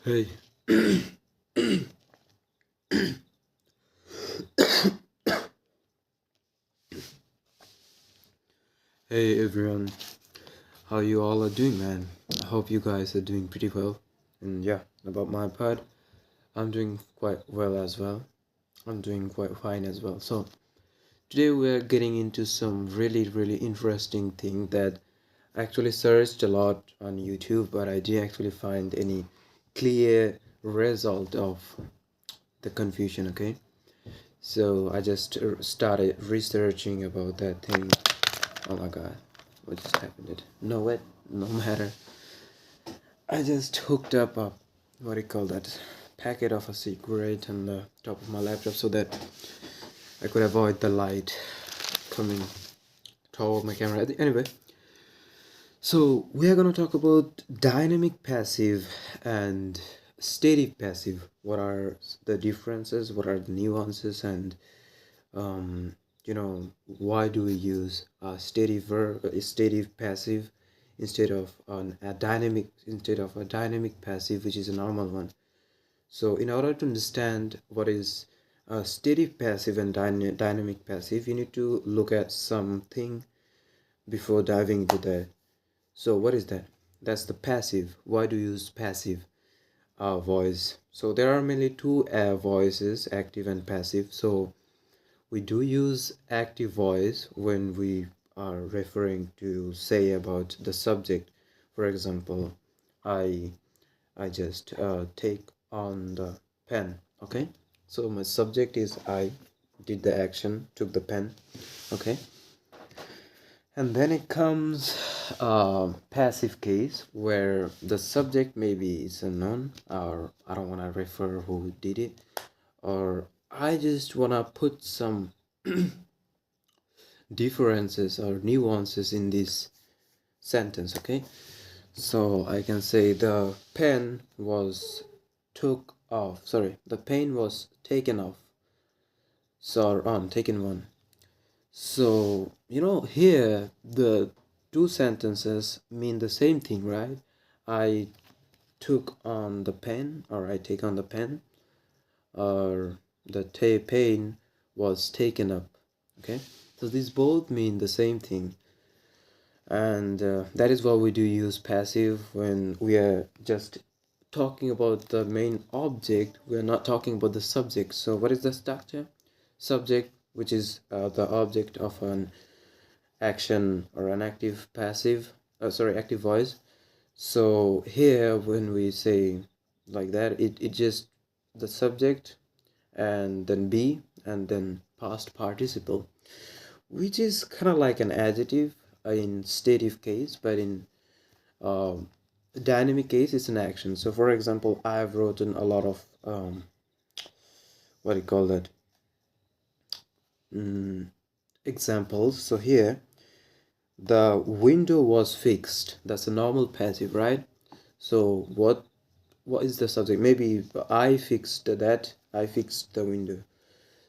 Hey, hey everyone, how you all are doing, man? I hope you guys are doing pretty well. And yeah, about my part, I'm doing quite well as well. I'm doing quite fine as well. So today we're getting into some really interesting thing that I actually searched a lot on YouTube, but I didn't actually find any clear result of the confusion. Okay, so I just started researching about that thing. Oh my god, what just happened? No, it no matter. I just hooked up a what do you call that packet of a cigarette on the top of my laptop so that I could avoid the light coming toward my camera. Anyway, so we are gonna talk about dynamic passive and static passive. What are the differences? What are the nuances? And why do we use a stative passive instead of a dynamic passive, which is a normal one? So in order to understand what is a stative passive and dynamic passive, you need to look at something before diving into that. So what is that? That's the passive. Why do you use passive voice? So there are mainly two voices, active and passive. So we do use active voice when we are referring to say about the subject. For example, i I just take on the pen. Okay, so my subject is I did the action, took the pen. Okay, and then it comes passive case where the subject maybe is unknown, or I don't want to refer who did it, or I just want to put some differences or nuances in this sentence. Okay, so I can say the pen was took off, sorry, the pen was taken off, so on taken one. So here the two sentences mean the same thing, right? I took on the pen, or I take on the pen, or the pen was taken up. Okay, so these both mean the same thing, and that is why we do use passive when we are just talking about the main object. We are not talking about the subject. So what is the structure? Subject, which is the object of an action, or an active passive, active voice. So here when we say like that, it just the subject, and then be, and then past participle, which is kind of like an adjective in stative case, but in um, dynamic case it's an action. So for example, I have written a lot of what do you call that, mm, examples. So here, the window was fixed, that's a normal passive, right? So what is the subject? Maybe I fixed that, I fixed the window.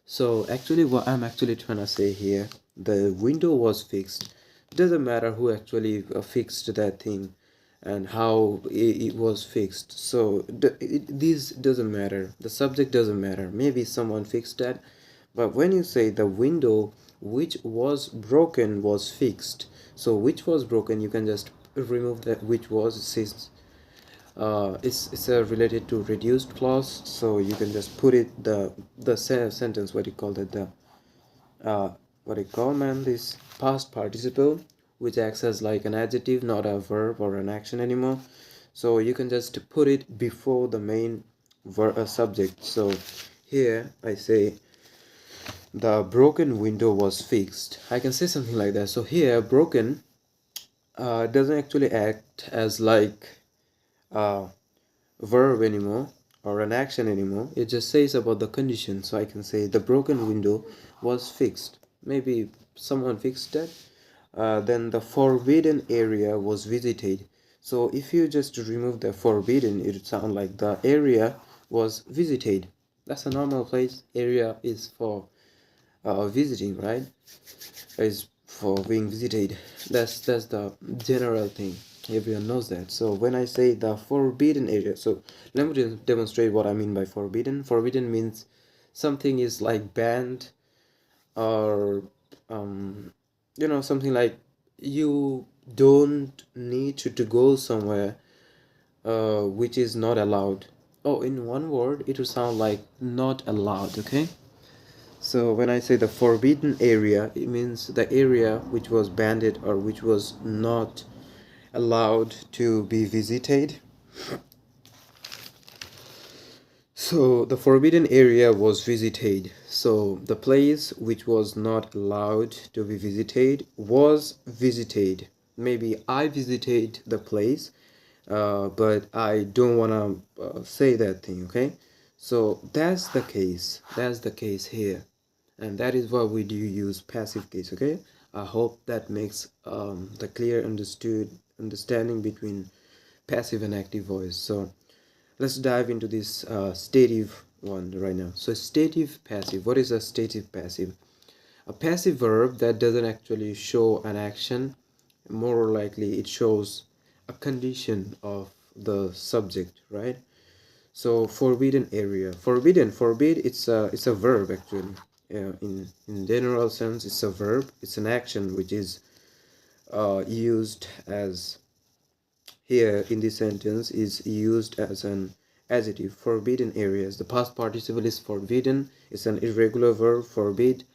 So actually what I'm actually trying to say here, the window was fixed. Doesn't matter who actually fixed that thing and how it was fixed. So this doesn't matter. The subject doesn't matter. Maybe someone fixed that. But when you say the window which was broken was fixed, so which was broken, you can just remove that which was. It says it's related to reduced clause, so you can just put it the sentence, what do you call that, the what do you call, man, this past participle, which acts as like an adjective, not a verb or an action anymore. So you can just put it before the main subject. So here I say the broken window was fixed. I can say something like that. So here broken doesn't actually act as like a verb anymore or an action anymore. It just says about the condition. So I can say the broken window was fixed. Maybe someone fixed that. Then the forbidden area was visited. So if you just remove the forbidden, it would sound like the area was visited. That's a normal place. Area is for visiting, right? Is for being visited. That's the general thing. Everyone knows that. So when I say the forbidden area, so let me demonstrate what I mean by forbidden. Forbidden means something is like banned, or something like you don't need to go somewhere which is not allowed. Oh, in one word it would sound like not allowed. Okay, so when I say the forbidden area, it means the area which was banned or which was not allowed to be visited. So the forbidden area was visited. So the place which was not allowed to be visited was visited. Maybe I visited the place, but I don't want to say that thing, okay? So that's the case. That's the case here. And that is why we do use passive case, okay? I hope that makes the clear understanding between passive and active voice. So let's dive into this stative one right now. So stative passive. What is a stative passive? A passive verb that doesn't actually show an action. More likely it shows a condition of the subject, right? So forbidden area. Forbid, it's a verb actually. In general sense, it's a verb. It's an action which is used as, here in this sentence, is used as an adjective. Forbidden areas. The past participle is forbidden. It's an irregular verb. Forbid,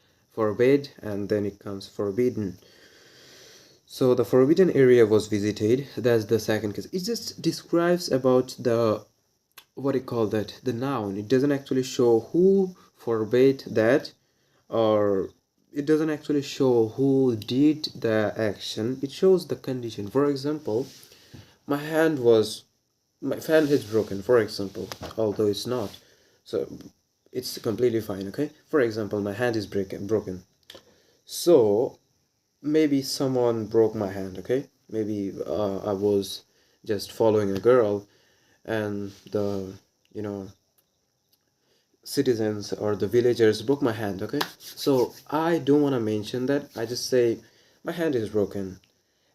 and then it comes forbidden. So the forbidden area was visited. That's the second case. It just describes about the, what do you call that, the noun. It doesn't actually show who forbade that, or it doesn't actually show who did the action. It shows the condition. For example, my hand is broken, for example, although it's not, so it's completely fine. Okay, for example, my hand is broken. So maybe someone broke my hand. Okay, maybe I was just following a girl, and the, you know citizens or the villagers broke my hand. Okay, so I don't want to mention that. I just say my hand is broken.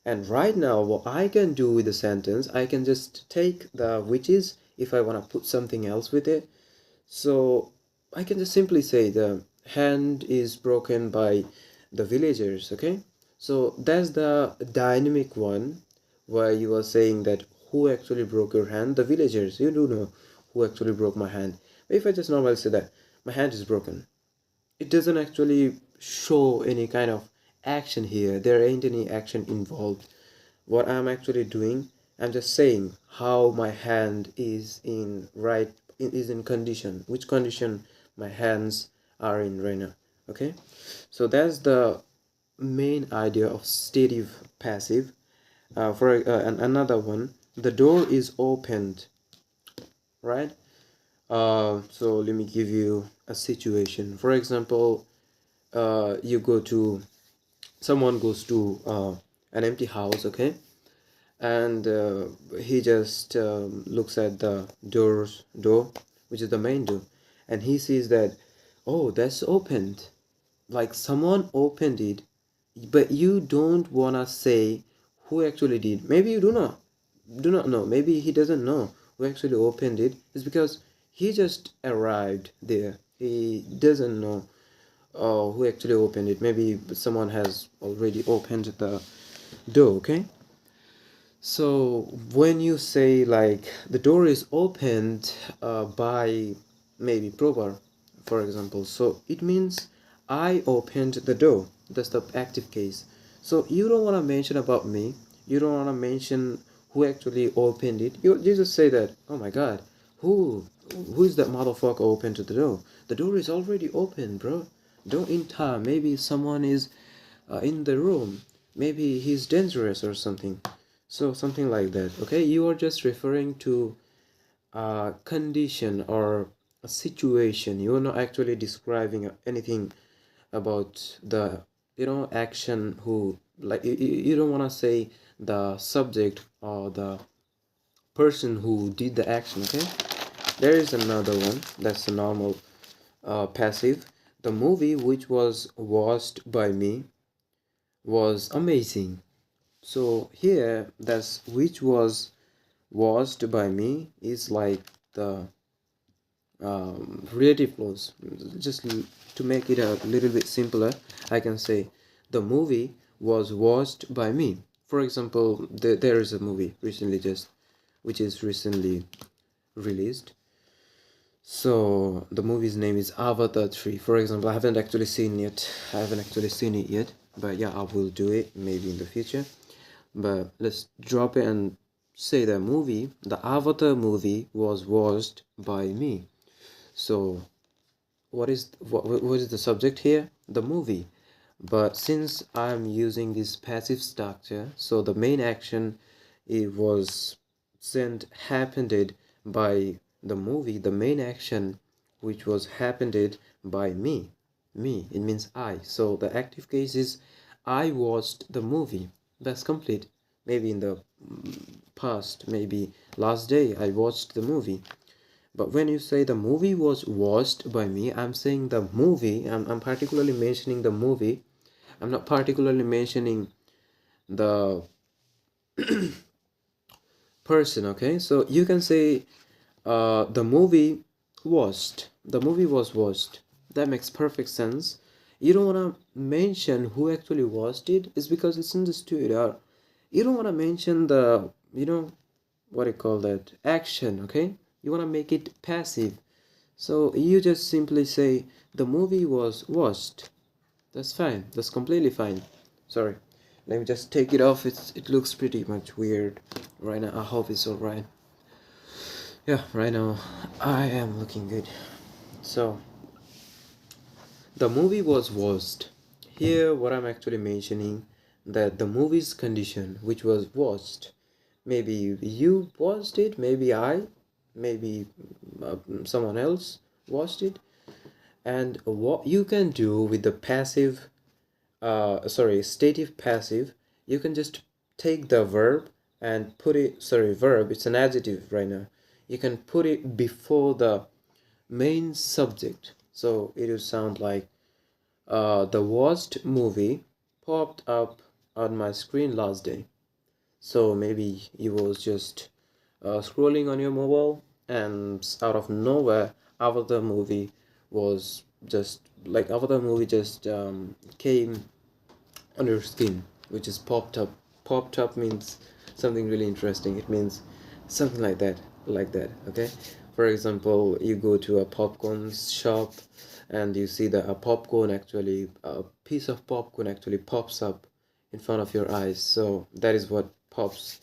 And right now, what I can do with the sentence, I can just take the which is, if I want to put something else with it. So I can just simply say the hand is broken by the villagers. Okay, so that's the dynamic one, where you are saying that who actually broke your hand. The villagers, you do know who actually broke my hand. But if I just normally say that my hand is broken, it doesn't actually show any kind of action here. There ain't any action involved. What I'm actually doing, I'm just saying how my hand is in condition, which condition my hands are in right now. Okay, so that's the main idea of stative passive. Another one, the door is opened, right? So let me give you a situation. For example, you go to someone goes to an empty house. Okay, and he just looks at the door, which is the main door, and he sees that, oh, that's opened, like someone opened it. But you don't wanna say who actually did. Maybe you do not know. Maybe he doesn't know who actually opened it. It's because he just arrived there. He doesn't know who actually opened it. Maybe someone has already opened the door. Okay, so when you say like the door is opened by maybe proper, for example, so it means I opened the door. That's the active case. So you don't want to mention about me. You don't want to mention who actually opened it. You just say that, oh my god, who who is that motherfucker opened the door? The door is already open, bro. Don't enter. Maybe someone is in the room. Maybe he's dangerous or something. So something like that. Okay, you are just referring to a condition or a situation. You are not actually describing anything about the action. Who, like, you don't want to say the subject or the person who did the action. Okay, there is another one, that's a normal passive. The movie which was watched by me was amazing. So here, that's which was watched by me is like the relative clause. Just to make it a little bit simpler, I can say the movie was watched by me. For example, there is a movie recently just which is recently released. So the movie's name is Avatar 3. For example, I haven't actually seen it. I haven't actually seen it yet, but yeah, I will do it maybe in the future. But let's drop it and say the Avatar movie was watched by me. So what is the subject here? The movie. But since I'm using this passive structure, so the main action it was sent happened by the movie. The main action which was happened by me, it means I. So the active case is I watched the movie. That's complete. Maybe in the past, maybe last day I watched the movie. But when you say the movie was watched by me, I'm saying the movie, I'm particularly mentioning the movie. I'm not particularly mentioning the person, okay? So you can say the movie the movie was watched. That makes perfect sense. You don't want to mention who actually watched it. It's because it's understood. Or you don't want to mention the, what do you call that, action, okay? You want to make it passive. So you just simply say the movie was watched. That's fine. That's completely fine. Sorry. Let me just take it off. It looks pretty much weird right now. I hope it's alright. Yeah, right now I am looking good. So the movie was watched. Here what I'm actually mentioning that the movie's condition which was watched. Maybe you watched it, maybe I, maybe someone else watched it. And what you can do with the passive stative passive, you can just take the verb and put it, verb, it's an adjective right now. You can put it before the main subject. So it will sound like the watched movie popped up on my screen last day. So maybe you was just scrolling on your mobile and out of nowhere Avatar movie was just like Avatar movie just came on your skin, which is popped up. Popped up means something really interesting. It means something like that, okay? For example, you go to a popcorn shop and you see that a piece of popcorn actually pops up in front of your eyes. So that is what pops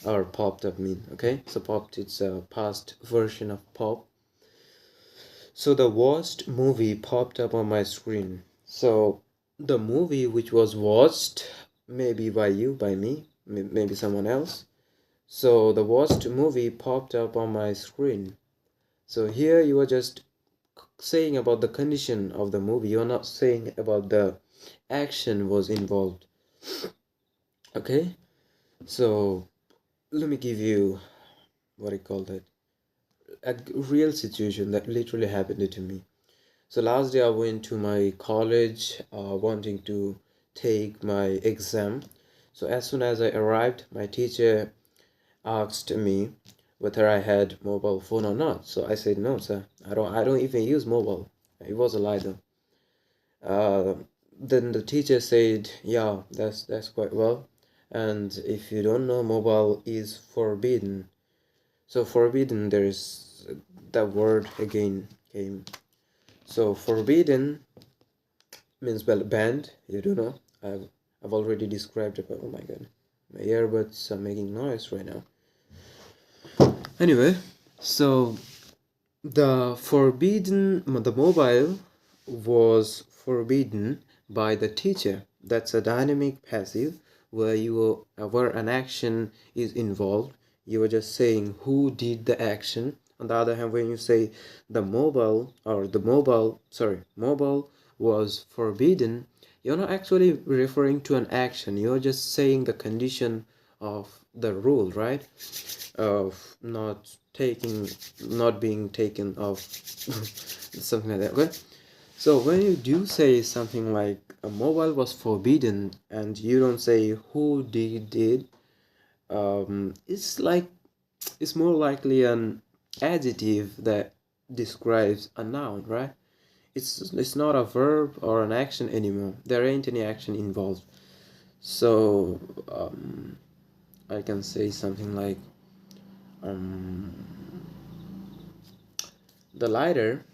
or popped up mean, okay? So popped, it's a past version of pop. So the watched movie popped up on my screen. So the movie which was watched, maybe by you, by me, maybe someone else. So the watched movie popped up on my screen. So here you are just saying about the condition of the movie. You're not saying about the action was involved. Okay? So let me give you what I call that. A real situation that literally happened to me. So last day I went to my college wanting to take my exam. So as soon as I arrived, my teacher asked me whether I had mobile phone or not. So I said no, sir. I don't even use mobile. It was a lie though. Then the teacher said, yeah, that's quite well. And if you don't know, mobile is forbidden. So forbidden, there's that word again came. So forbidden means, well, banned. You do know. I've already described it, but oh my god, my earbuds are making noise right now. Anyway, so the mobile was forbidden by the teacher. That's a dynamic passive where an action is involved. You are just saying who did the action. On the other hand, when you say mobile was forbidden, you're not actually referring to an action. You're just saying the condition of the rule, right? Of not being taken off, something like that, okay? So when you do say something like a mobile was forbidden and you don't say who did it, it's like it's more likely an adjective that describes a noun, right? It's not a verb or an action anymore. There ain't any action involved. So I can say something like um, the lighter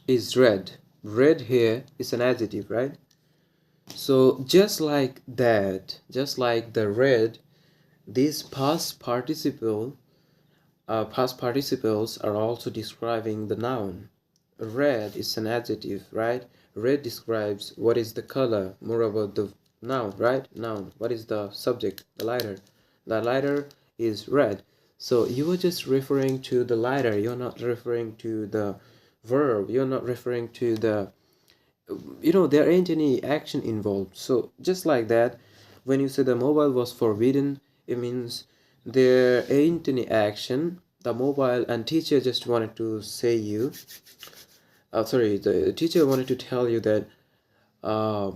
is red. Red here is an adjective, right? So just like the red, these past participles are also describing the noun. Red is an adjective, right? Red describes what is the color. More about the noun, right? Noun. What is the subject? The lighter. The lighter is red. So you are just referring to the lighter. You're not referring to the verb. You're not referring to the, there ain't any action involved. So just like that, when you say the mobile was forbidden, it means there ain't any action. The mobile and teacher just wanted to say you, sorry, the teacher wanted to tell you that uh,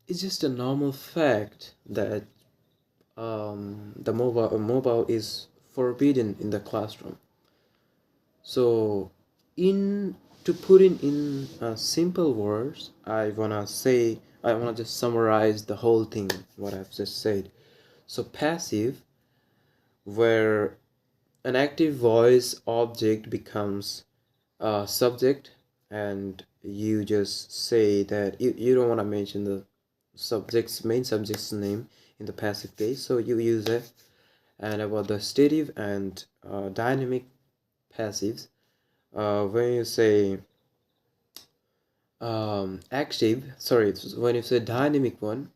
it's just a normal fact that the mobile is forbidden in the classroom. So, in to put it in simple words, I wanna just summarize the whole thing what I've just said. So passive, where an active voice object becomes a subject, and you just say that you don't want to mention the main subject's name in the passive case, so you use it. And about the stative and dynamic passives, when you say active, sorry, when you say dynamic one,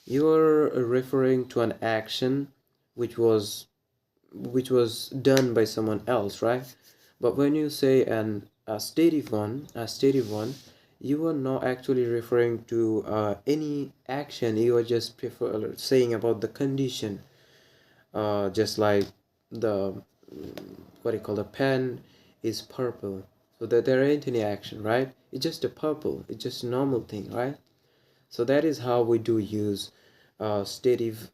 you are referring to an action which was done by someone else, right? But when you say a stative one, you are not actually referring to any action. You are just saying about the condition, just like the what do you call, the pen is purple, so that there ain't any action, right? It's just a purple, it's just a normal thing, right? So that is how we do use stative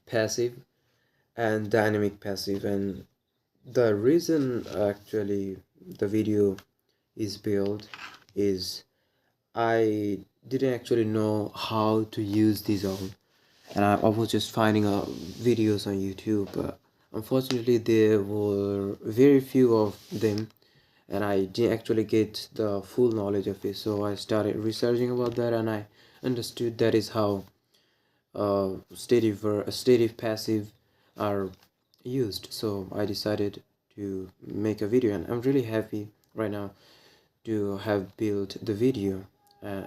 passive and dynamic passive. And the reason actually the video is built is I didn't actually know how to use these all, and I was just finding videos on YouTube, but unfortunately there were very few of them, and I didn't actually get the full knowledge of it. So I started researching about that, and I understood that is how stative passive are used. So I decided to make a video, and I'm really happy right now to have built the video,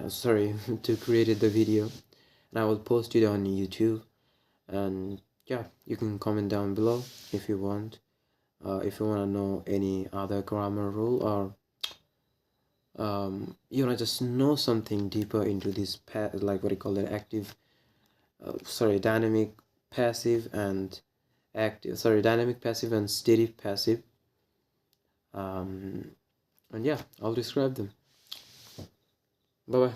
sorry, to created the video, and I will post it on YouTube. And yeah, you can comment down below if you want, if you want to know any other grammar rule, or just know something deeper into this like what do you call it, active sorry dynamic passive and dynamic passive and stative passive. And yeah, I'll describe them. Bye bye.